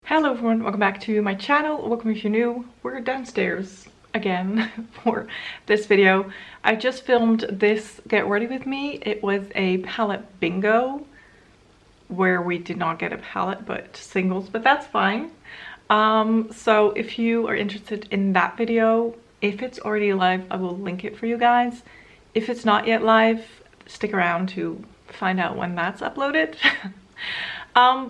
Hello everyone, welcome back to my channel. Welcome if you're new. We're downstairs again for this video. I just filmed this Get Ready With Me. It was a palette bingo where we did not get a palette but singles, but that's fine. So if you are interested in that video, if it's already live, I will link it for you guys. If it's not yet live, stick around to find out when that's uploaded.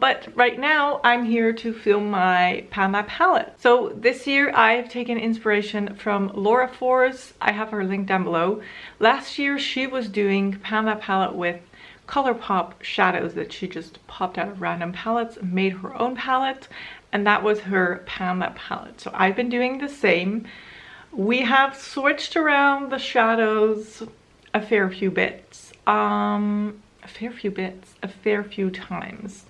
But right now I'm here to film my Panda palette. So this year I've taken inspiration from Laura Force. I have her link down below. Last year she was doing Panda palette with Colourpop shadows that she just popped out of random palettes, made her own palette, and that was her Panda palette. So I've been doing the same. We have switched around the shadows a fair few times.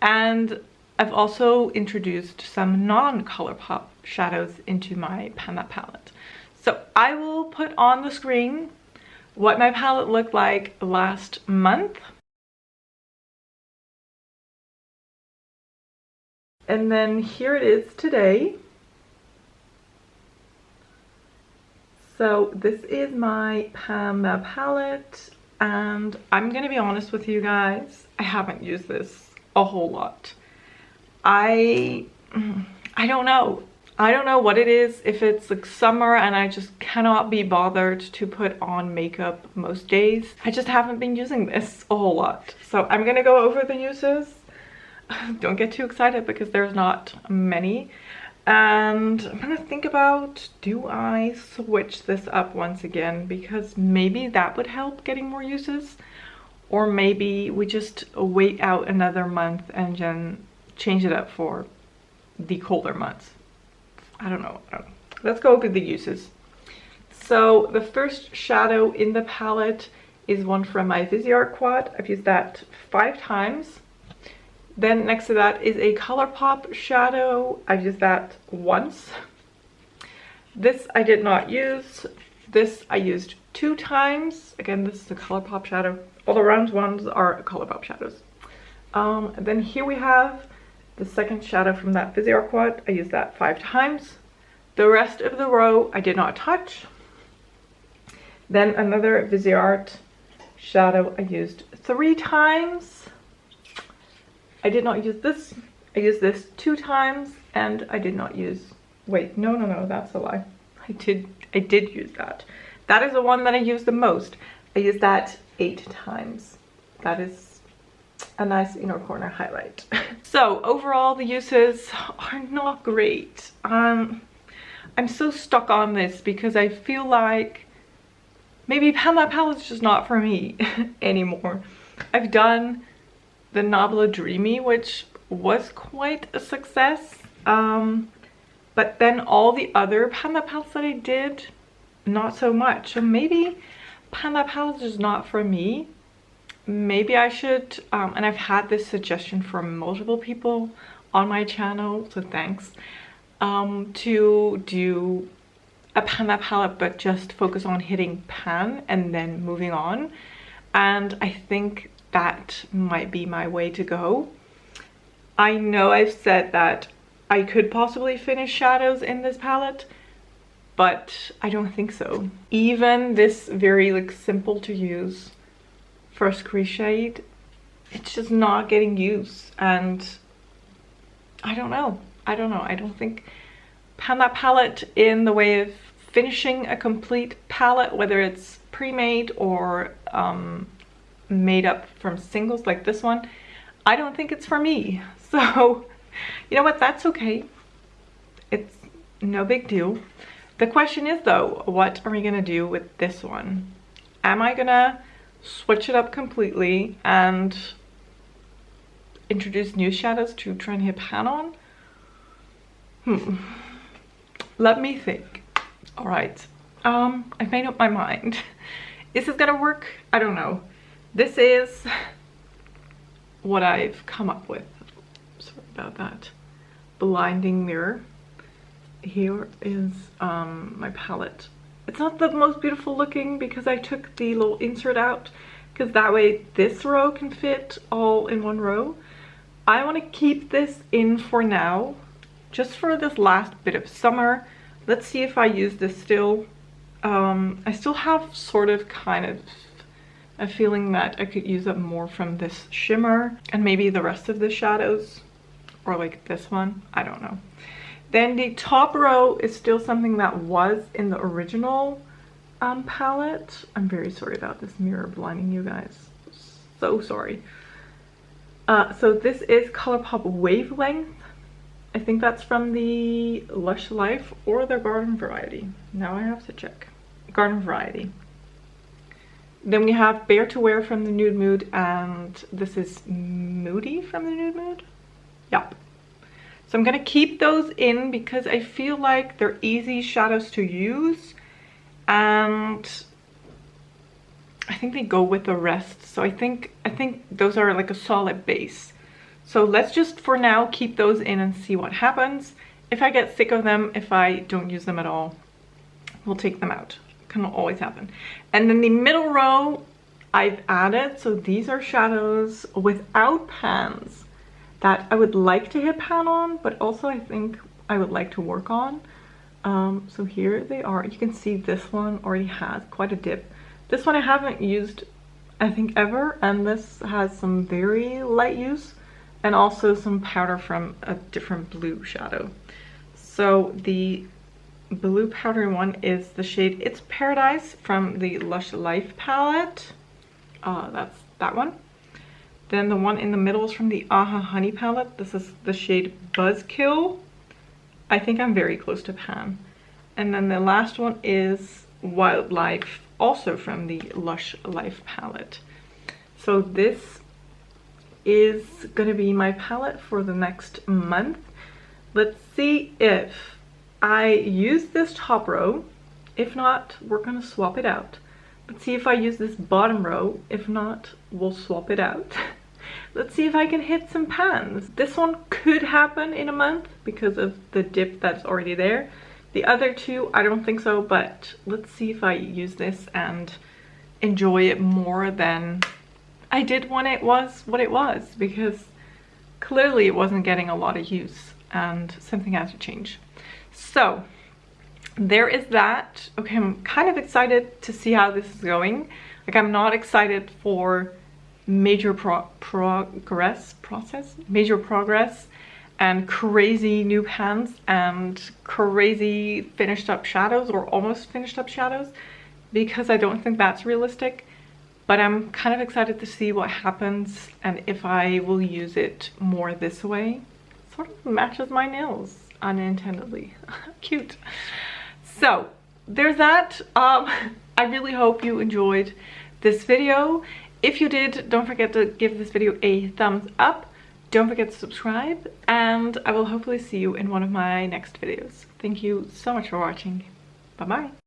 And I've also introduced some non-Colourpop shadows into my Panda palette. So I will put on the screen what my palette looked like last month. And then here it is today. So this is my Panda palette, and I'm gonna be honest with you guys, I haven't used this a whole lot. I don't know. I don't know what it is, if it's like summer and I just cannot be bothered to put on makeup most days. I just haven't been using this a whole lot. So I'm gonna go over the uses. Don't get too excited because there's not many. And I'm gonna think about, do I switch this up once again? Because maybe that would help getting more uses. Or maybe we just wait out another month and then change it up for the colder months. I don't know. Let's go over the uses. So the first shadow in the palette is one from my Viseart Quad. I've used that 5 times. Then next to that is a Colourpop shadow. I've used that once. This I did not use. This I used 2 times. Again, this is a Colourpop shadow. All the round ones are Colourpop shadows. Then here we have the second shadow from that Viseart Quad. I used that 5 times. The rest of the row I did not touch. Then another Viseart shadow I used 3 times. I did not use this. I used this 2 times, and I did not use, wait, no, that's a lie. I did use that. That is the one that I used the most. I used that 8 times. That is a nice inner corner highlight. So overall the uses are not great. I'm so stuck on this because I feel like maybe Panda palette's just not for me anymore. I've done the 𝓮𝓼, which was quite a success. But then all the other Panda palettes that I did, not so much. So maybe Panda palette is not for me. Maybe I should, and I've had this suggestion from multiple people on my channel, so thanks, to do a Panda palette but just focus on hitting pan and then moving on. And I think that might be my way to go. I know I've said that I could possibly finish shadows in this palette, but I don't think so. Even this very like simple to use first crease shade, it's just not getting used, and I don't know. I don't think Panda palette in the way of finishing a complete palette, whether it's pre-made or made up from singles like this one, I don't think it's for me. So you know what, that's okay. It's no big deal. The question is though, what are we gonna do with this one? Am I gonna switch it up completely and introduce new shadows to try and hit pan on? Let me think. All right, I've made up my mind. Is this gonna work? I don't know. This is what I've come up with. Sorry about that. Blinding mirror. Here is my palette. It's not the most beautiful looking because I took the little insert out, because that way this row can fit all in one row. I want to keep this in for now, just for this last bit of summer. Let's see if I use this still. I still have sort of kind of a feeling that I could use up more from this shimmer and maybe the rest of the shadows, or like this one, I don't know. Then the top row is still something that was in the original palette. I'm very sorry about this mirror blinding you guys, so sorry. So this is Colourpop Wavelength. I think that's from the Lush Life or the Garden Variety. Now I have to check. Garden Variety. Then we have Bare to Wear from the Nude Mood, and this is Moody from the Nude Mood. Yep. So I'm gonna keep those in because I feel like they're easy shadows to use, and I think they go with the rest. So I think those are like a solid base. So let's just for now keep those in and see what happens. If I get sick of them, if I don't use them at all, we'll take them out. Can always happen. And then the middle row I've added, so these are shadows without pans that I would like to hit pan on, but also I think I would like to work on. So here they are. You can see this one already has quite a dip. This one I haven't used, I think, ever, and this has some very light use and also some powder from a different blue shadow. So the blue powdery one is the shade It's Paradise from the Lush Life palette. That's that one. Then the one in the middle is from the Aha Honey palette. This is the shade Buzzkill. I think I'm very close to pan. And then the last one is Wildlife, also from the Lush Life palette. So this is gonna be my palette for the next month. Let's see if I use this top row. If not, we're gonna swap it out. Let's see if I use this bottom row. If not, we'll swap it out. Let's see if I can hit some pans. This one could happen in a month because of the dip that's already there. The other two, I don't think so, but let's see if I use this and enjoy it more than I did when it was what it was, because clearly it wasn't getting a lot of use and something has to change. So there is that. Okay, I'm kind of excited to see how this is going. Like, I'm not excited for major progress and crazy new pans and crazy finished up shadows or almost finished up shadows, because I don't think that's realistic. But I'm kind of excited to see what happens and if I will use it more this way. Sort of matches my nails unintendedly. Cute. So there's that. I really hope you enjoyed this video. If you did, don't forget to give this video a thumbs up. Don't forget to subscribe, and I will hopefully see you in one of my next videos. Thank you so much for watching. Bye bye.